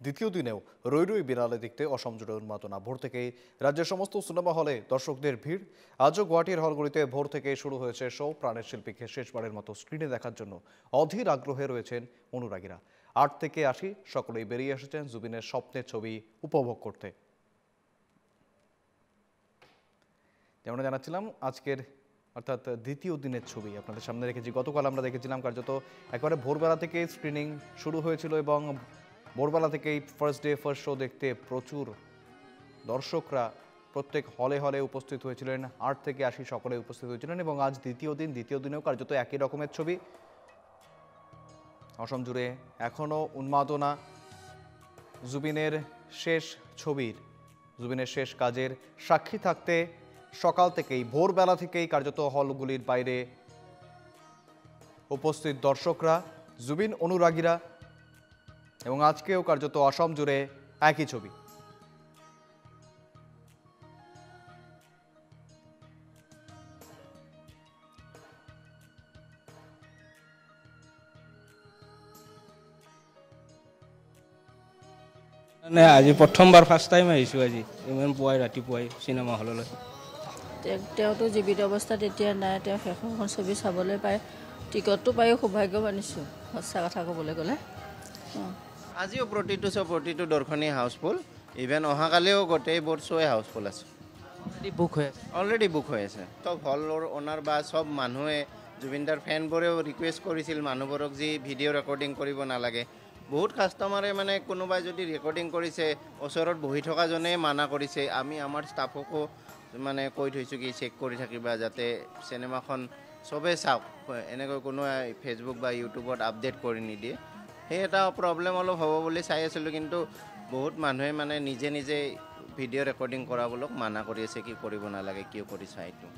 দ্বিতীয় দিনেও রই রই বিনালে দেখতে অসম জুড়ে উন্মাদনা। ভোর থেকেই রাজ্যের সমস্ত সিনেমা হলে দর্শকদের ভিড়। আজও গুয়াহাটির হলগুলিতে ভোর থেকে শুরু হয়েছে শো। প্রাণের শিল্পীকে শেষবারের মতো স্ক্রিনে দেখার জন্য অধীর আগ্রহে রয়েছেন অনুরাগীরা। ৮ থেকে ৮০ সকলেই বেরিয়ে এসেছেন জুবিনের স্বপ্নের ছবি উপভোগ করতে। যেমন জানাচ্ছিলাম, আজকের অর্থাৎ দ্বিতীয় দিনের ছবি আপনাদের সামনে রেখেছি। গতকাল আমরা দেখেছিলাম কার্যত একেবারে ভোরবেলা থেকে স্ক্রিনিং শুরু হয়েছিল এবং ভোরবেলা থেকেই ফার্স্ট ডে ফার্স্ট শো দেখতে প্রচুর দর্শকরা প্রত্যেক হলে হলে উপস্থিত হয়েছিলেন। ৮ থেকে ৮০ সকলে উপস্থিত হয়েছিলেন এবং আজ দ্বিতীয় দিনেও কার্যত একই রকমের ছবি। অসম জুড়ে এখনও উন্মাদনা। জুবিনের শেষ ছবির, জুবিনের শেষ কাজের সাক্ষী থাকতে সকাল থেকেই ভোরবেলা থেকেই কার্যত হলগুলির বাইরে উপস্থিত দর্শকরা, জুবিন অনুরাগীরা, এবং আজকেও কার্যত অসম জুড়ে একই ছবি। আজি প্ৰথমবাৰ ফাৰ্ষ্ট টাইম আহিছোঁ। আজি ইমান পুৱাই ৰাতিপুৱাই চিনেমা হললৈ। তেওঁতো জীৱিত অৱস্থাত এতিয়া নাই। তেওঁ শেষৰখন ছবি চাবলৈ পায়, টিকটটো পায়ো সৌভাগ্য মানিছোঁ সঁচা কথা ক'বলৈ গ'লে। আজিও প্ৰতিটো দৰ্শনীয় হাউচফুল। ইভেন অহাকালিও গোটেইবোৰ শ্ব'য়ে হাউচফুল আছে। অলৰেডি বুক হৈ আছে। চব হলৰ অনাৰ বা চব মানুহে, জুবিনদাৰ ফেনবোৰেও ৰিকুৱেষ্ট কৰিছিল মানুহবোৰক যি ভিডিঅ' ৰেকৰ্ডিং কৰিব নালাগে। বহুত কাষ্টমাৰে মানে কোনোবাই যদি ৰেকৰ্ডিং কৰিছে ওচৰত বহি থকাজনে মানা কৰিছে। আমি আমাৰ ষ্টাফকো মানে কৈ থৈছোঁ কি চেক কৰি থাকিবা যাতে চিনেমাখন চবেই চাওক, এনেকৈ কোনোৱে ফেচবুক বা ইউটিউবত আপডেট কৰি নিদিয়ে। সেই এটা প্ৰব্লেম অলপ হ'ব বুলি চাই আছিলোঁ, কিন্তু বহুত মানুহে মানে নিজে ভিডিঅ' ৰেকৰ্ডিং কৰাবলৈ মানা কৰি আছে, কি কৰিব নালাগে, কিয় কৰিছা এইটো।